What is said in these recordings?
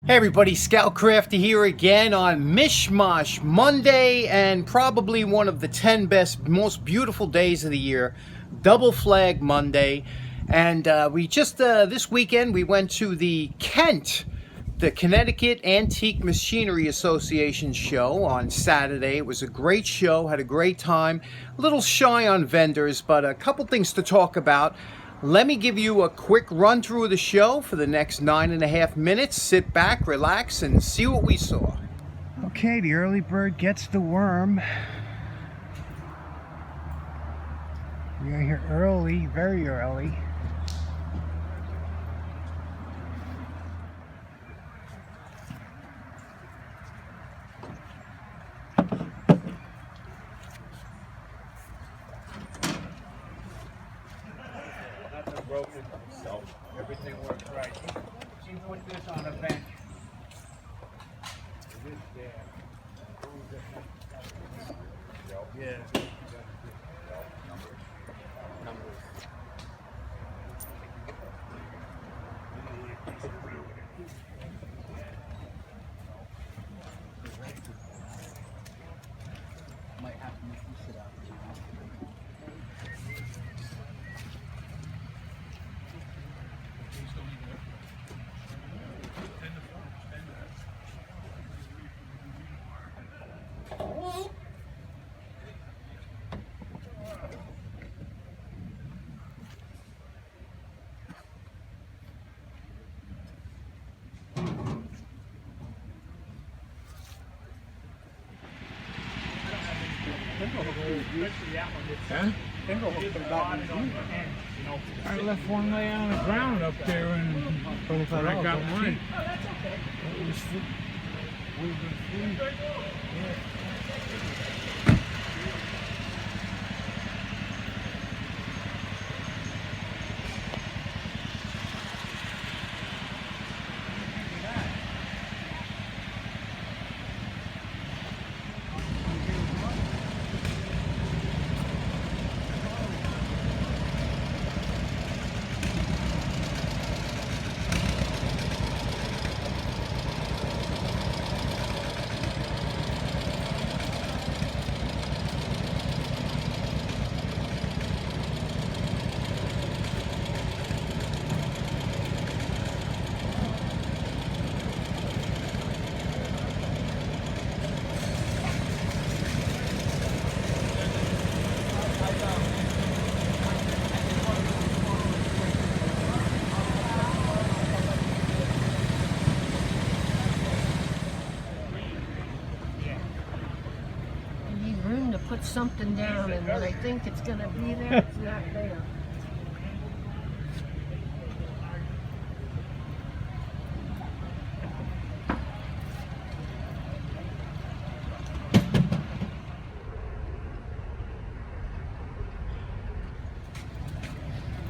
Hey everybody, Scout Crafty here again on Mishmash Monday, and probably one of the 10 best, most beautiful days of the year, Double Flag Monday. And we just, this weekend, we went to the Connecticut Antique Machinery Association show on Saturday. It was a great show, had a great time. A little shy on vendors, but a couple things to talk about. Let me give you a quick run through of the show for the next 9.5 minutes. Sit back, relax, and see what we saw. Okay, the early bird gets the worm. We are here early, very early. Broken, so everything works right. She put this on a bench. This there. Yeah. Numbers. Might have to make you sit out. Huh? I left one laying on the ground up there and I got mine. It was free. We've been free. Room to put something down, and when I think it's going to be there, it's not there.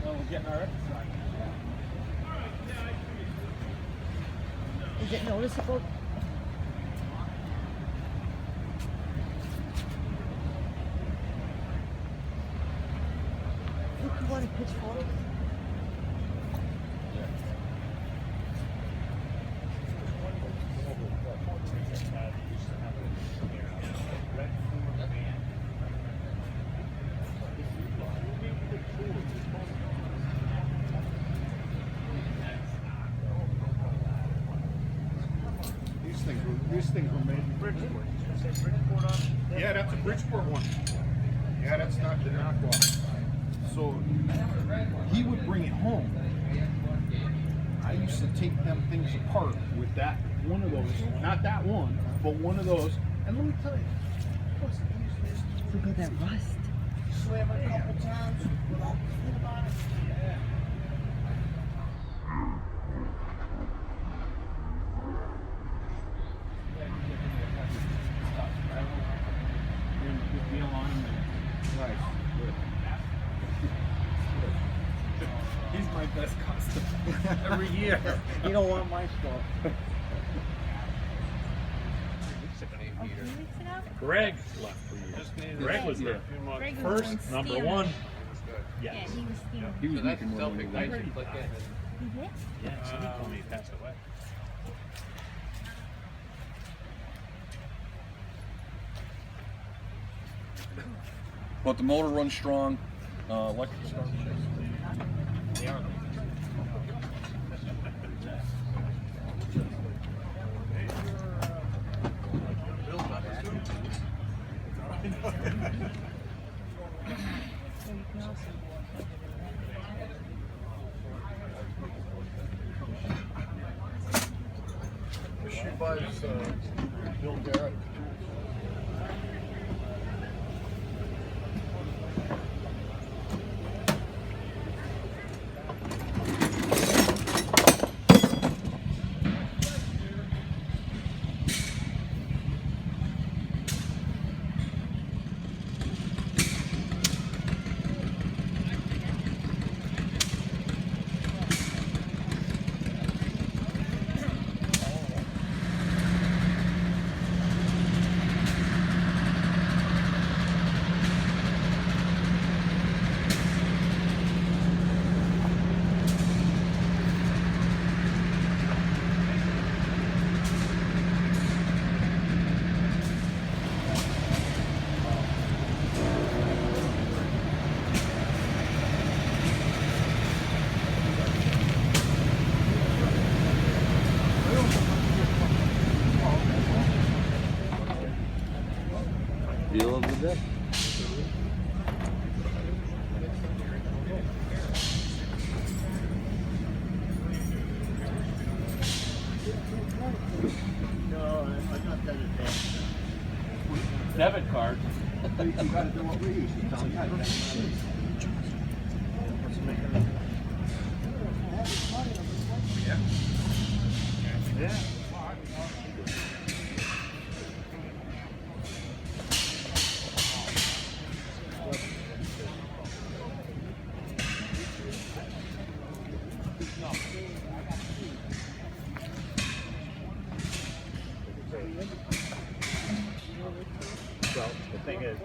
Well, we're getting our exercise. Is it noticeable? You want a pitchfork? These things were made in Bridgeport. Yeah, that's a Bridgeport one. Yeah, that's not the knockoff. So he would bring it home. I used to take them things apart with that one of those, not that one, but one of those. And let me tell you, Look at that rust. slam it a couple times. He's my best customer every year. You don't want my stuff. Greg left for you. Greg was the first number one. Yes. Yeah, he was stealing. He was So that's making more money than self-ignition. he Click died. in. He did? Yeah, so he told me he passed away. but the motor runs strong. Electric start. She buys Bill Garrett. Deal of the day. No, I'm not that advanced. Debit card. You gotta do what we used to tell you. Yeah. Well, the thing is, the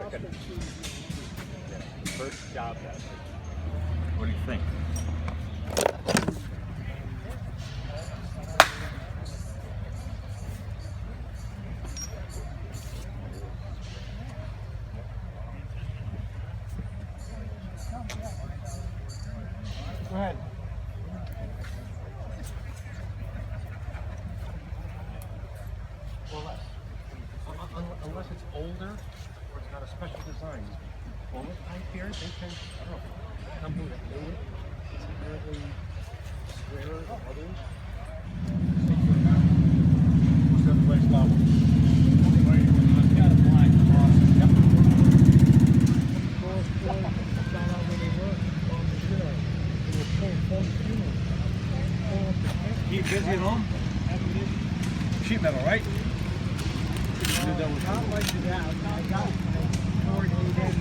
first job that What do you think? Go ahead. Well, unless it's older or it's got a special design. Well, this type here, they tend, I don't know, some who that do it, it's inherently squarer than others. What's the place level? I've got a black cross. Keep busy at home? Sheet metal, right? I'd like to get out. I got my 4 days.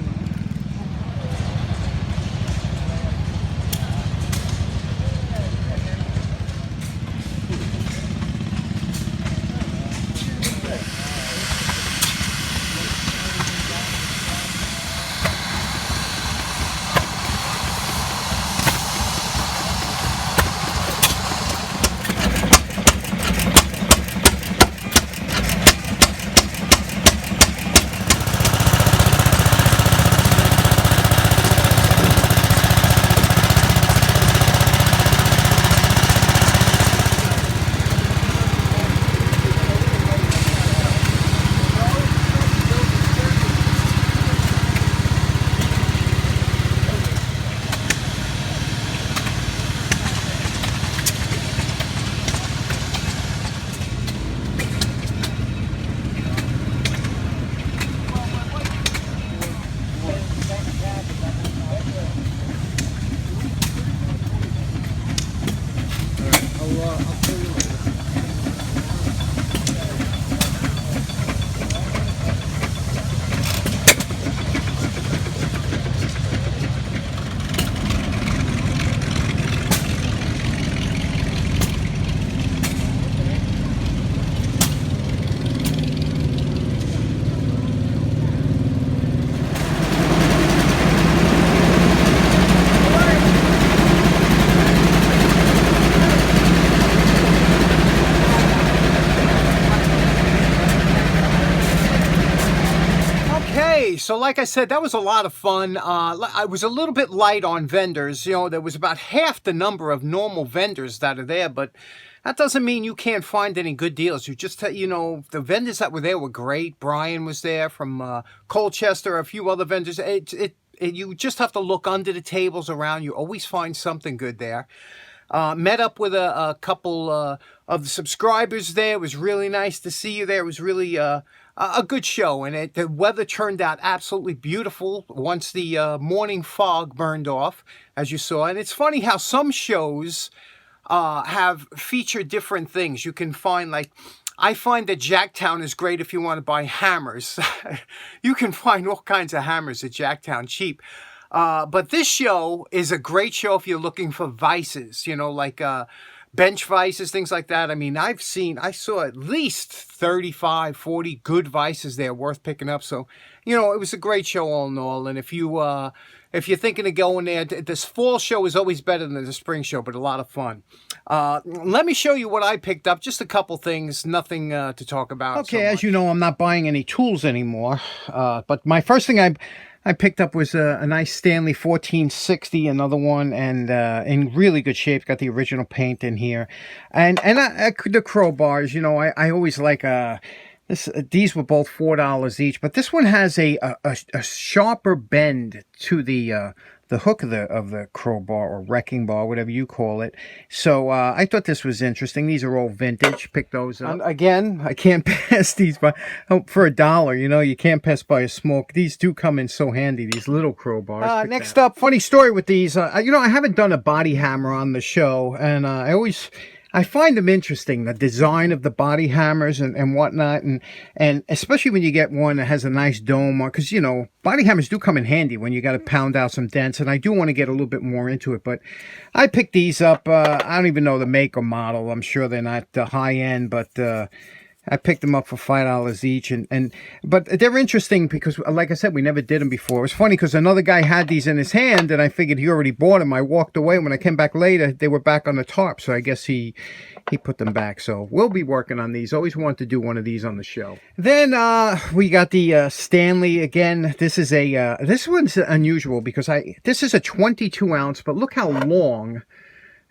so like I said, that was a lot of fun. I was a little bit light on vendors. You know, there was about half the number of normal vendors that are there, but that doesn't mean you can't find any good deals. You just, you know, the vendors that were there were great. Brian was there from Colchester, a few other vendors. You just have to look under the tables around. You always find something good there. Met up with a couple of the subscribers there. It was really nice to see you there. It was really a good show, and the weather turned out absolutely beautiful once the morning fog burned off, as you saw. And it's funny how some shows have featured different things. You can find, like, I find that Jacktown is great if you want to buy hammers. You can find all kinds of hammers at Jacktown cheap. But this show is a great show if you're looking for vices, you know, like bench vices, things like that. I mean, I saw at least 35, 40 good vices there worth picking up. So, you know, it was a great show all in all. And if you're thinking of going there, this fall show is always better than the spring show, but a lot of fun. Let me show you what I picked up. Just a couple things, nothing to talk about. Okay, as you know, I'm not buying any tools anymore. But my first thing I picked up was a nice Stanley 1460, another one, and in really good shape. Got the original paint in here, and the crowbars. You know, I always like these were both $4 each, but this one has a sharper bend to the hook of the crowbar or wrecking bar, whatever you call it. So I thought this was interesting. These are all vintage. Pick those up. And again, I can't pass these by for $1. You know, you can't pass by a small. These do come in so handy. These little crowbars. Next up, funny story with these. You know, I haven't done a body hammer on the show, and I find them interesting, the design of the body hammers and whatnot, and especially when you get one that has a nice dome, because, you know, body hammers do come in handy when you got to pound out some dents, and I do want to get a little bit more into it, but I picked these up. I don't even know the make or model. I'm sure they're not high end, but I picked them up for $5 each, but they're interesting because, like I said, we never did them before. It was funny because another guy had these in his hand, and I figured he already bought them. I walked away. When I came back later, they were back on the tarp, so I guess he put them back. So we'll be working on these. Always wanted to do one of these on the show. Then we got the Stanley again. This is this one's unusual because this is a 22 ounce, but look how long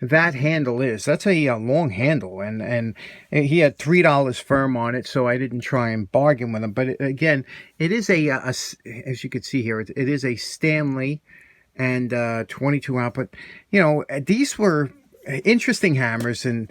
that handle is. That's a long handle, and he had $3 firm on it, so I didn't try and bargain with him. But again, it is as you can see here, it is a Stanley and 22 ounce. But you know, these were interesting hammers, and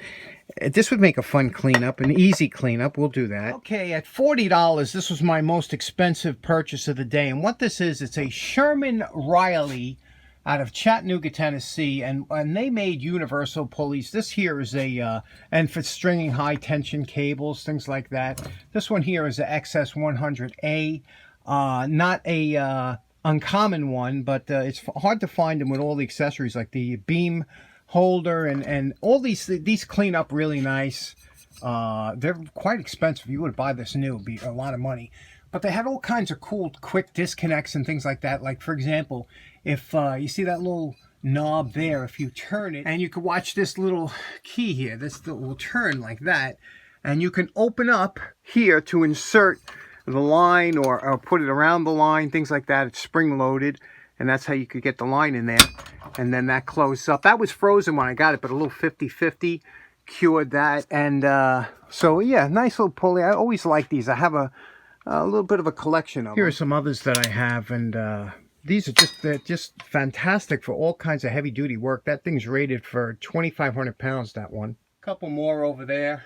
this would make a fun cleanup, an easy cleanup. We'll do that. Okay, at $40, this was my most expensive purchase of the day, and what this is, it's a Sherman Riley out of Chattanooga, Tennessee, and they made universal pulleys. This here is and for stringing high tension cables, things like that. This one here is a XS100A, not a uncommon one, but it's hard to find them with all the accessories like the beam holder and all these clean up really nice. They're quite expensive. If you would buy this new, it'd be a lot of money. But they had all kinds of cool quick disconnects and things like that. Like, for example, if you see that little knob there, if you turn it, and you can watch this little key here, this will turn like that, and you can open up here to insert the line or put it around the line, things like that. It's spring loaded, and that's how you could get the line in there. And then that closes up. That was frozen when I got it, but a little 50-50 cured that. And so yeah, nice little pulley. I always like these. I have a little bit of a collection of them. Here are some others that I have, and these are just fantastic for all kinds of heavy duty work. That thing's rated for 2,500 pounds, that one. Couple more over there.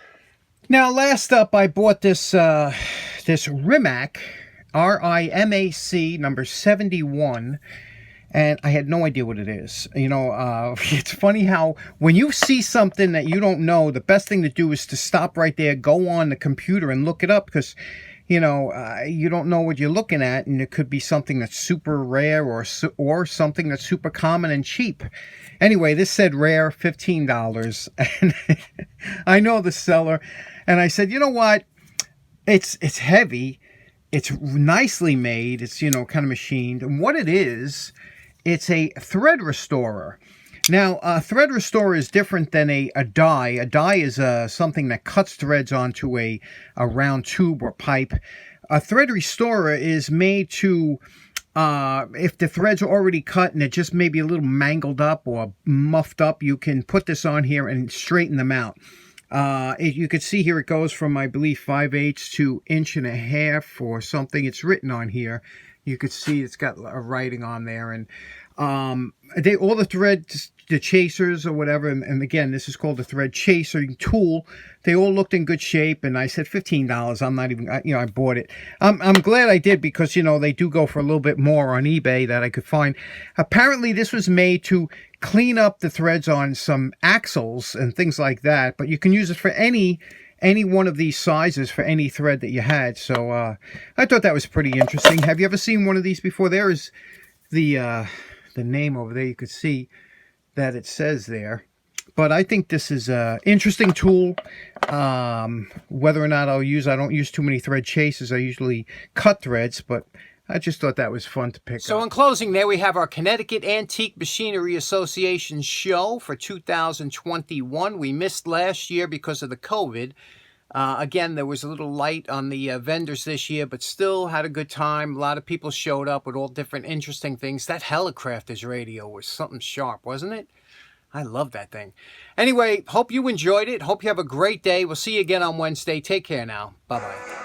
Now, last up, I bought this this Rimac, R-I-M-A-C, number 71, and I had no idea what it is. You know, it's funny how when you see something that you don't know, the best thing to do is to stop right there, go on the computer and look it up, because you know, you don't know what you're looking at, and it could be something that's super rare or something that's super common and cheap. Anyway, this said rare, $15, and I know the seller, and I said, you know what? It's heavy, it's nicely made, it's, you know, kind of machined, and what it is, it's a thread restorer. Now, a thread restorer is different than a die. A die is something that cuts threads onto a round tube or pipe. A thread restorer is made to, if the threads are already cut and they're just maybe a little mangled up or muffed up, you can put this on here and straighten them out. You could see here it goes from, I believe, 5/8 to 1.5 inch or something. It's written on here. You could see it's got a writing on there. And all the threads, the chasers or whatever, and again, this is called the thread chaser tool, they all looked in good shape, and I said $15. I'm not even, I bought it. I'm glad I did, because they do go for a little bit more on eBay that I could find. Apparently this was made to clean up the threads on some axles and things like that, but you can use it for any one of these sizes for any thread that you had. So I thought that was pretty interesting. Have you ever seen one of these before? There is the name over there. You could see that it says there. But I think this is an interesting tool. Whether or not I don't use too many thread chasers. I usually cut threads, but I just thought that was fun to pick up. So in closing there, we have our Connecticut Antique Machinery Association show for 2021. We missed last year because of the COVID. Again, there was a little light on the vendors this year, but still had a good time. A lot of people showed up with all different interesting things. That Helicrafters radio was something sharp, wasn't it? I love that thing. Anyway, hope you enjoyed it. Hope you have a great day. We'll see you again on Wednesday. Take care now. Bye-bye.